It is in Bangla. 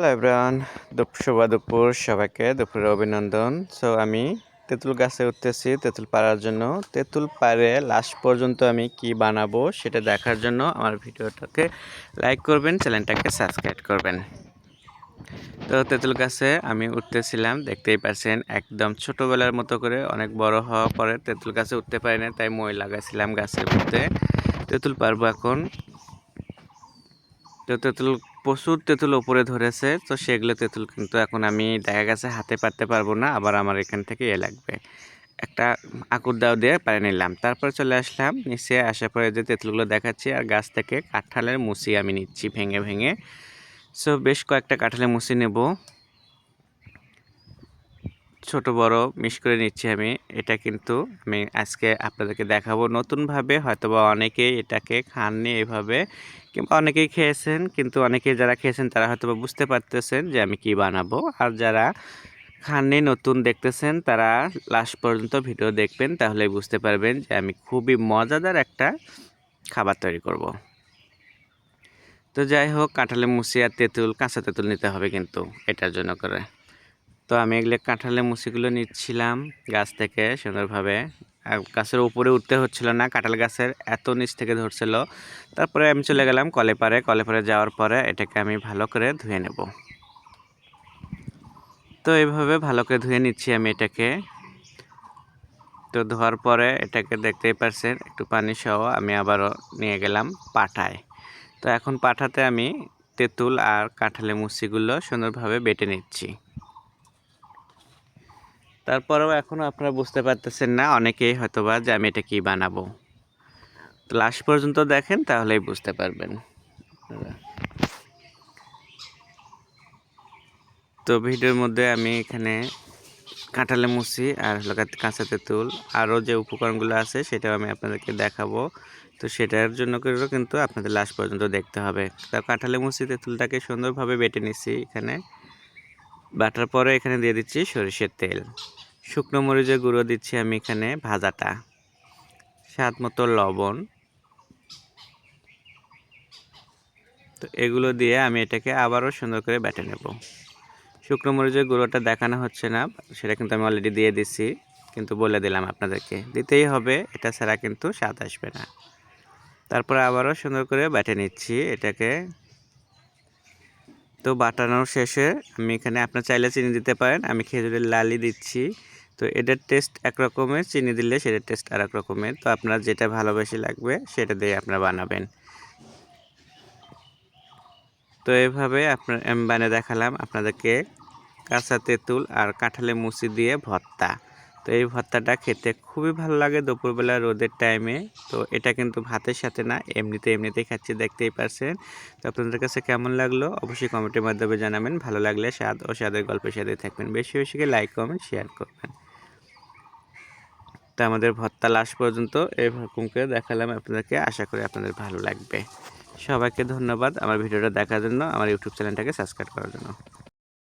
হ্যালো এভরিওয়ান, শুভ দুপুর সবাইকে, দুপুরে অভিনন্দন। সো আমি তেঁতুল গাছে উঠতেছি তেঁতুল পাড়ার জন্য। তেঁতুল পাড়ে লাস্ট পর্যন্ত আমি কি বানাবো সেটা দেখার জন্য আমার ভিডিওটাকে লাইক করবেন, চ্যানেলটাকে সাবস্ক্রাইব করবেন। তো তেঁতুল গাছে আমি উঠতেছিলাম, দেখতেই পাচ্ছেন একদম ছোটোবেলার মতো করে। অনেক বড় হওয়ার পরে তেঁতুল গাছে উঠতে পারি না, তাই মই লাগাইছিলাম গাছের মধ্যে। তেঁতুল পারবো এখন। তো তেঁতুল প্রচুর তেঁতুল উপরে ধরেছে, তো সেগুলো তেঁতুল কিন্তু এখন আমি দেখা গেছে হাতে পারতে পারবো না। আবার আমার এখান থেকে লাগবে একটা আকুর দাও দিয়ে পারে নিলাম। তারপরে চলে আসলাম নিচে, আসার পরে যে তেঁতুলগুলো দেখাচ্ছি আর গাছ থেকে কাঁঠালের মুচি আমি নিচ্ছি ভেঙে ভেঙে। সো বেশ কয়েকটা কাঁঠালের মুচি নেব, ছোট বড় মিক্স করে নিচ্ছি আমি। এটা কিন্তু আমি আজকে আপনাদেরকে দেখাবো নতুনভাবে। হয়তোবা অনেকেই এটাকে খাননি এভাবে, কিংবা অনেকেই খেয়েছেন, কিন্তু অনেকেই যারা খেয়েছেন তারা হয়তোবা বুঝতে পারতেছেন যে আমি কি বানাবো। আর যারা খাননি, নতুন দেখতেছেন, তারা লাস্ট পর্যন্ত ভিডিও দেখবেন, তাহলেই বুঝতে পারবেন যে আমি খুবই মজাদার একটা খাবার তৈরি করব। তো যাই হোক, কাঁঠালের মুচি আর তেঁতুল, কাঁচা তেঁতুল নিতে হবে কিন্তু এটার জন্য করে। তো আমি এগুলো কাঁঠালের মুচিগুলো নিচ্ছিলাম গাছ থেকে সুন্দরভাবে। গাছের উপরে উঠতে হচ্ছিল না, কাঁঠাল গাছের এত নিচ থেকে ধরছিল। তারপরে আমি চলে গেলাম কলে পাড়ে যাওয়ার পরে এটাকে আমি ভালো করে ধুয়ে নেব। তো এইভাবে ভালো করে ধুয়ে নিচ্ছি আমি এটাকে। তো ধোয়ার পরে এটাকে দেখতেই পারছেন একটু পানি সহ আমি আবারও নিয়ে গেলাম পাঠায়। তো এখন পাঠাতে আমি তেঁতুল আর কাঁঠালের মুচিগুলো সুন্দরভাবে বেটে নিচ্ছি। তারপরেও এখনও আপনারা বুঝতে পারতেছেন না অনেকেই হয়তোবা যে আমি এটা কী বানাবো। তো লাস্ট পর্যন্ত দেখেন, তাহলেই বুঝতে পারবেন। তো ভিডিওর মধ্যে আমি এখানে কাঁঠালের মুচি আর হলো কাঁচা তেঁতুল আরও যে উপকরণগুলো আছে সেটাও আমি আপনাদেরকে দেখাবো। তো সেটার জন্য করেও কিন্তু আপনাদের লাস্ট পর্যন্ত দেখতে হবে। তা কাঁঠালের মুচি তেঁতুলটাকে সুন্দরভাবে বেটে নিচ্ছি এখানে। বাটার পরে এখানে দিয়ে দিচ্ছি সরিষার তেল, শুকনো মরিচের গুঁড়ো দিচ্ছি আমি এখানে ভাজাটা, স্বাদ মতো লবণ। তো এগুলো দিয়ে আমি এটাকে আবারও সুন্দর করে বেটে নেব। শুকনো মরিচের গুঁড়োটা দেখানো হচ্ছে না, সেটা কিন্তু আমি অলরেডি দিয়ে দিচ্ছি, কিন্তু বলে দিলাম আপনাদেরকে দিতেই হবে, এটা ছাড়া কিন্তু স্বাদ আসবে না। তারপরে আবারও সুন্দর করে বেটে নিচ্ছি এটাকে। তো বাটানোর শেষে আমি এখানে আপনার চাইলে চিনি দিতে পারেন, আমি খেজুরের লালি দিচ্ছি। তো এটার টেস্ট এক রকমের, চিনি দিলে সেটার টেস্ট আর এক রকমের। তো আপনার যেটা ভালোবেসে লাগবে সেটা দিয়ে আপনারা বানাবেন। তো এইভাবে আমি বানিয়ে দেখালাম আপনাদেরকে কাঁচা তেঁতুল আর কাঁঠালের মুচি দিয়ে ভর্তা। তো এই ভর্তাটা খেতে খুবই ভালো লাগে দুপুরবেলা রোদের টাইমে। তো এটা কিন্তু ভাতের সাথে না, এমনিতেই খাচ্ছি, দেখতেই পারছেন। তো আপনাদের কাছে কেমন লাগলো অবশ্যই কমেন্টের মাধ্যমে জানাবেন। ভালো লাগলে স্বাদ ও স্বাদের গল্পের সাথে থাকবেন, বেশি বেশি করে লাইক কমেন্ট শেয়ার করবেন। তো আমাদের ভর্তা লাস্ট পর্যন্ত এরকম করে দেখালাম আপনাদেরকে, আশা করি আপনাদের ভালো লাগবে। সবাইকে ধন্যবাদ আমার ভিডিওটা দেখার জন্য, আমার ইউটিউব চ্যানেলটাকে সাবস্ক্রাইব করার জন্য।